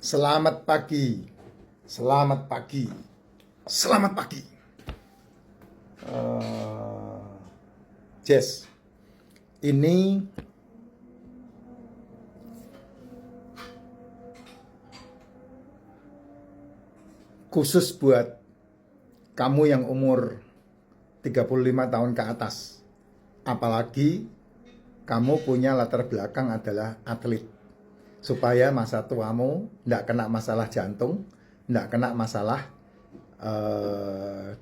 Selamat pagi, selamat pagi, selamat pagi. Jess, ini khusus buat kamu yang umur 35 tahun ke atas. Apalagi kamu punya latar belakang adalah atlet. Supaya masa tuamu tidak kena masalah jantung, tidak kena masalah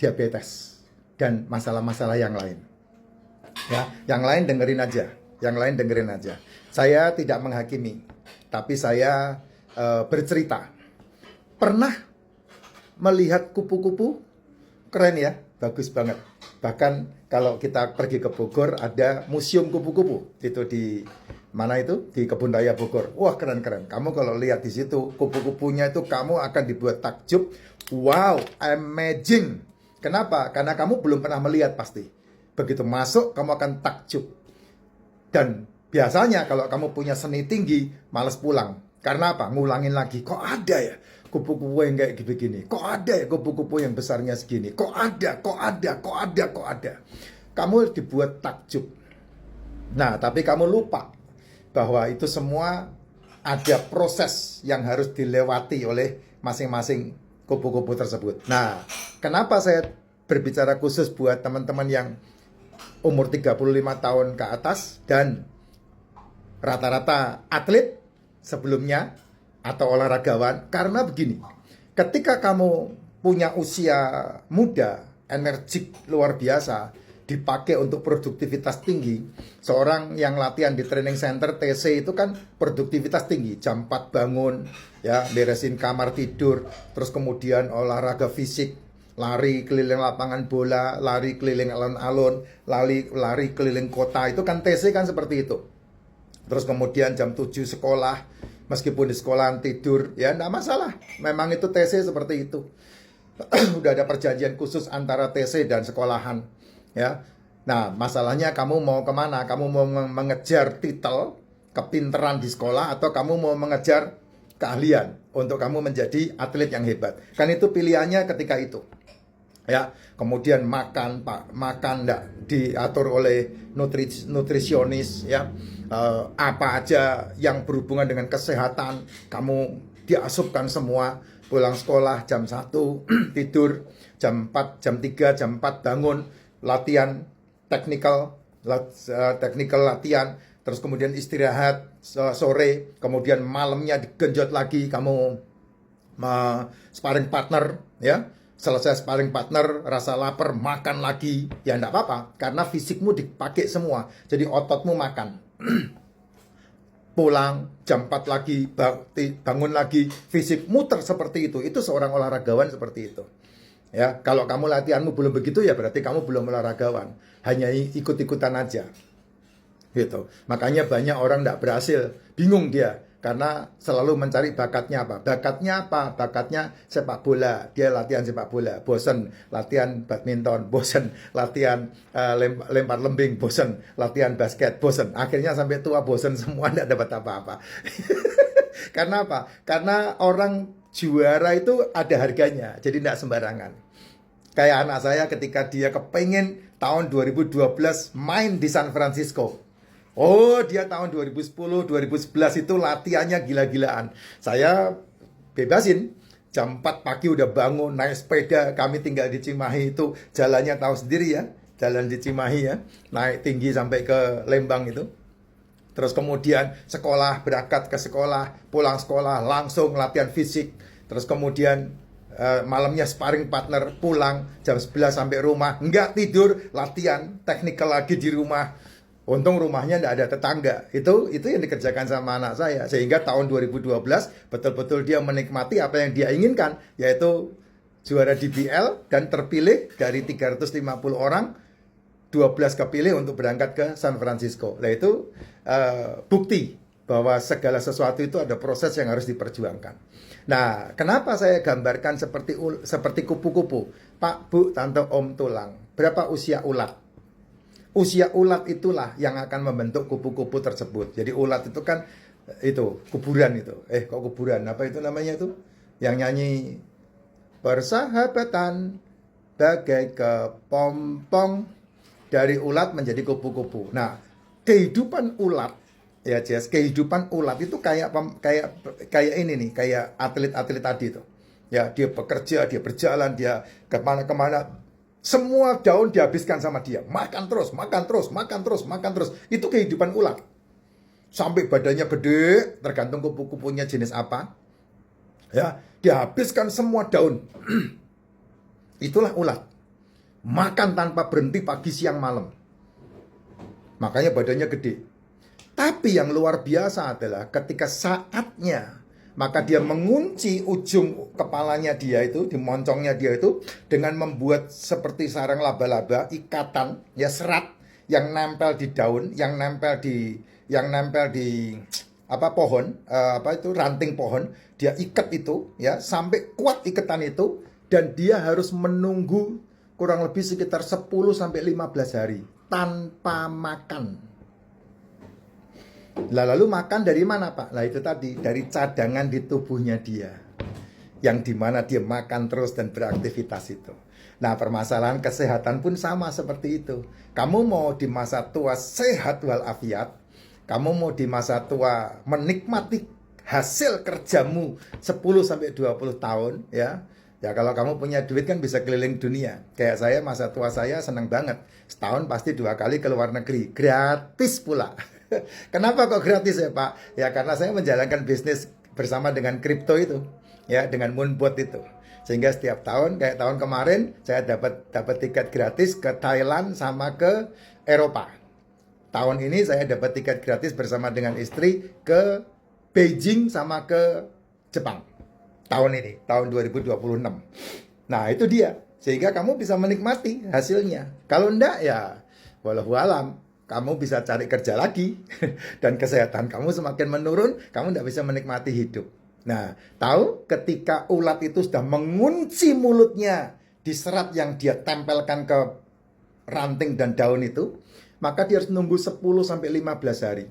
diabetes, dan masalah-masalah yang lain. Ya, yang lain dengerin aja, yang lain dengerin aja. Saya tidak menghakimi, tapi saya bercerita. Pernah melihat kupu-kupu? Keren ya, bagus banget. Bahkan kalau kita pergi ke Bogor ada museum kupu-kupu. Itu di mana itu? Di Kebun Raya Bogor. Wah, keren-keren. Kamu kalau lihat di situ kupu-kupunya itu kamu akan dibuat takjub. Wow, amazing. Kenapa? Karena kamu belum pernah melihat pasti. Begitu masuk kamu akan takjub. Dan biasanya kalau kamu punya seni tinggi, malas pulang. Karena apa? Ngulangin lagi. Kok ada ya kupu-kupu yang kayak begini? Kok ada ya kupu-kupu yang besarnya segini? Kok ada? Kok ada? Kok ada? Kok ada? Kamu dibuat takjub. Nah, tapi kamu lupa bahwa itu semua ada proses yang harus dilewati oleh masing-masing kupu-kupu tersebut. Nah, kenapa saya berbicara khusus buat teman-teman yang umur 35 tahun ke atas dan rata-rata atlet sebelumnya atau olahragawan? Karena begini, ketika kamu punya usia muda, energik luar biasa, dipakai untuk produktivitas tinggi. Seorang yang latihan di training center TC itu kan produktivitas tinggi, jam 4 bangun, ya, beresin kamar tidur, terus kemudian olahraga fisik, lari keliling lapangan bola, lari keliling alun-alun, lari keliling kota, itu kan TC kan seperti itu. Terus kemudian jam 7 sekolah, meskipun di sekolahan tidur, ya enggak masalah. Memang itu TC seperti itu. Udah ada perjanjian khusus antara TC dan sekolahan, ya. Nah, masalahnya kamu mau kemana? Kamu mau mengejar titel, kepinteran di sekolah, atau kamu mau mengejar keahlian untuk kamu menjadi atlet yang hebat? Kan itu pilihannya ketika itu. Ya, kemudian makan, Pak, makan enggak diatur oleh nutrisionis, ya. Apa aja yang berhubungan dengan kesehatan kamu diasupkan semua. Pulang sekolah jam 1 tidur, jam 4, jam 3, jam 4 bangun, latihan technical latihan, terus kemudian istirahat sore, kemudian malamnya digenjot lagi kamu sparring partner, ya. Selesai sparring partner, rasa lapar, makan lagi. Ya enggak apa-apa, karena fisikmu dipakai semua. Jadi ototmu makan. Pulang jam 4 lagi, bangun lagi, fisik muter seperti itu. Itu seorang olahragawan seperti itu. Ya, kalau kamu latihanmu belum begitu, ya berarti kamu belum olahragawan. Hanya ikut-ikutan aja. Gitu. Makanya banyak orang tidak berhasil, bingung dia. Karena selalu mencari bakatnya apa? Bakatnya apa? Bakatnya sepak bola. Dia latihan sepak bola, bosen. Latihan badminton, bosen. Latihan lempar lembing, bosen. Latihan basket, bosen. Akhirnya sampai tua bosen semua, tidak dapat apa-apa. Karena apa? Karena orang juara itu ada harganya, jadi tidak sembarangan. Kayak anak saya ketika dia kepengen tahun 2012 main di San Francisco. Oh, dia tahun 2010, 2011 itu latihannya gila-gilaan. Saya bebasin, jam 4 pagi udah bangun, naik sepeda. Kami tinggal di Cimahi itu, jalannya tahu sendiri ya, jalan di Cimahi ya, naik tinggi sampai ke Lembang itu. Terus kemudian sekolah, berangkat ke sekolah, pulang sekolah, langsung latihan fisik. Terus kemudian malamnya sparring partner, pulang jam 11 sampai rumah, enggak tidur, latihan technical lagi di rumah. Untung rumahnya enggak ada tetangga. Itu yang dikerjakan sama anak saya. Sehingga tahun 2012 betul-betul dia menikmati apa yang dia inginkan, yaitu juara DBL dan terpilih dari 350 orang, 12 kepilih untuk berangkat ke San Francisco. Nah, itu bukti bahwa segala sesuatu itu ada proses yang harus diperjuangkan. Nah, kenapa saya gambarkan seperti kupu-kupu? Pak, Bu, Tante, Om, Tulang. Berapa usia ulat? Usia ulat itulah yang akan membentuk kupu-kupu tersebut. Jadi ulat itu kan Itu kuburan itu. Kok kuburan? Apa itu namanya itu? Yang nyanyi persahabatan bagai kepompong dari ulat menjadi kupu-kupu. Nah, kehidupan ulat ya Jess, kehidupan ulat itu kayak ini nih, kayak atlet-atlet tadi itu. Ya, dia bekerja, dia berjalan, dia kemana-kemana. Semua daun dihabiskan sama dia. Makan terus, makan terus, makan terus, makan terus. Itu kehidupan ulat. Sampai badannya gede, tergantung kupu-kupunya jenis apa. Ya, dihabiskan semua daun. Itulah ulat. Makan tanpa berhenti pagi, siang, malam. Makanya badannya gede. Tapi yang luar biasa adalah ketika saatnya, maka dia mengunci ujung kepalanya dia itu, di moncongnya dia itu, dengan membuat seperti sarang laba-laba, ikatan, ya serat, yang nempel di daun, yang nempel di pohon, ranting pohon, dia ikat itu, ya sampai kuat ikatan itu, dan dia harus menunggu kurang lebih sekitar 10-15 hari tanpa makan. Lalu makan dari mana Pak? Lah itu tadi, dari cadangan di tubuhnya dia, yang dimana dia makan terus dan beraktivitas itu. Nah, permasalahan kesehatan pun sama seperti itu. Kamu mau di masa tua sehat walafiat, kamu mau di masa tua menikmati hasil kerjamu 10-20 tahun, ya. Ya kalau kamu punya duit kan bisa keliling dunia. Kayak saya, masa tua saya senang banget. Setahun pasti 2 kali ke luar negeri, gratis pula. Kenapa kok gratis ya Pak? Ya karena saya menjalankan bisnis bersama dengan kripto itu, ya dengan Moonbot itu. Sehingga setiap tahun, kayak tahun kemarin, saya dapat tiket gratis ke Thailand sama ke Eropa. Tahun ini saya dapat tiket gratis bersama dengan istri ke Beijing sama ke Jepang. Tahun ini, tahun 2026. Nah itu dia. Sehingga kamu bisa menikmati hasilnya. Kalau enggak ya walau alam, kamu bisa cari kerja lagi. Dan kesehatan kamu semakin menurun, kamu enggak bisa menikmati hidup. Nah, tahu ketika ulat itu sudah mengunci mulutnya di serat yang dia tempelkan ke ranting dan daun itu, maka dia harus nunggu 10-15 hari.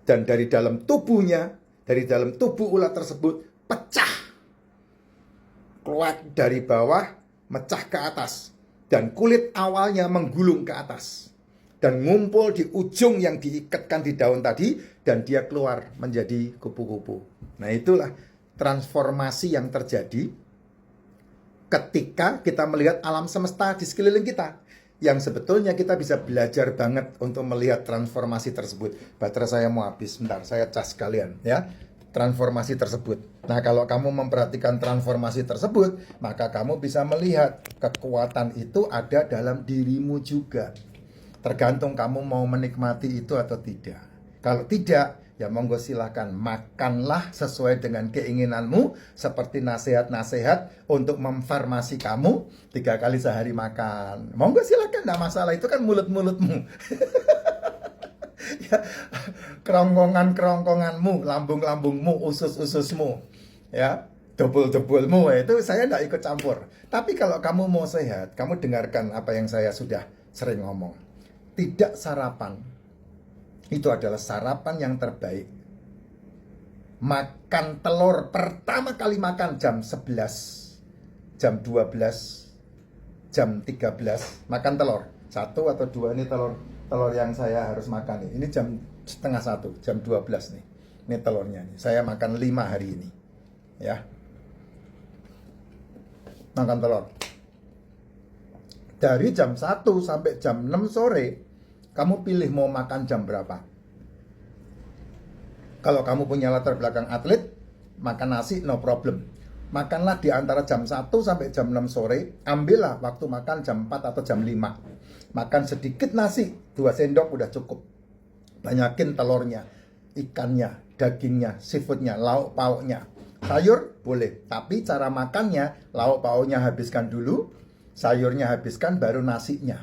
Dan dari dalam tubuhnya, dari dalam tubuh ulat tersebut pecah, keluar dari bawah, mecah ke atas, dan kulit awalnya menggulung ke atas dan ngumpul di ujung yang diikatkan di daun tadi, dan dia keluar menjadi kupu-kupu. Nah itulah transformasi yang terjadi ketika kita melihat alam semesta di sekeliling kita, yang sebetulnya kita bisa belajar banget untuk melihat transformasi tersebut. Baterai saya mau habis, bentar saya cas kalian ya. Transformasi tersebut. Nah kalau kamu memperhatikan transformasi tersebut, maka kamu bisa melihat kekuatan itu ada dalam dirimu juga. Tergantung kamu mau menikmati itu atau tidak. Kalau tidak, ya monggo silakan makanlah sesuai dengan keinginanmu, seperti nasihat-nasihat untuk memfarmasi kamu 3 kali sehari makan. Monggo silakan, enggak masalah, itu kan mulut-mulutmu. Ya, kerongkonganmu, lambung-lambungmu, usus-ususmu, ya, debul-debulmu, itu saya enggak ikut campur. Tapi kalau kamu mau sehat, kamu dengarkan apa yang saya sudah sering ngomong. Tidak sarapan itu adalah sarapan yang terbaik. Makan telur, pertama kali makan jam 11, jam 12, jam 13, makan telur. 1 atau 2 ini telur yang saya harus makan nih. Ini jam setengah 1, jam 12 nih. Ini telurnya nih. Saya makan 5 hari ini. Ya. Makan telur. Dari jam 1 sampai jam 6 sore, kamu pilih mau makan jam berapa. Kalau kamu punya latar belakang atlet, makan nasi no problem. Makanlah di antara jam 1 sampai jam 6 sore, ambillah waktu makan jam 4 atau jam 5. Makan sedikit nasi, 2 sendok udah cukup. Banyakin telurnya, ikannya, dagingnya, seafoodnya, lauk pauknya. Sayur boleh, tapi cara makannya, lauk pauknya habiskan dulu, sayurnya habiskan, baru nasinya.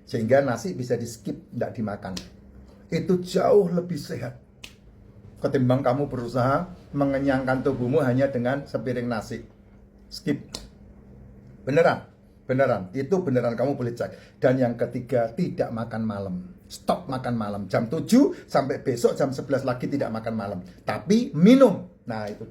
Sehingga nasi bisa di skip, tidak dimakan. Itu jauh lebih sehat ketimbang kamu berusaha mengenyangkan tubuhmu hanya dengan sepiring nasi. Skip. Beneran. Beneran, itu beneran kamu boleh cek. Dan yang ketiga, tidak makan malam. Stop makan malam. Jam 7 sampai besok jam 11 lagi tidak makan malam. Tapi minum. Nah, itu.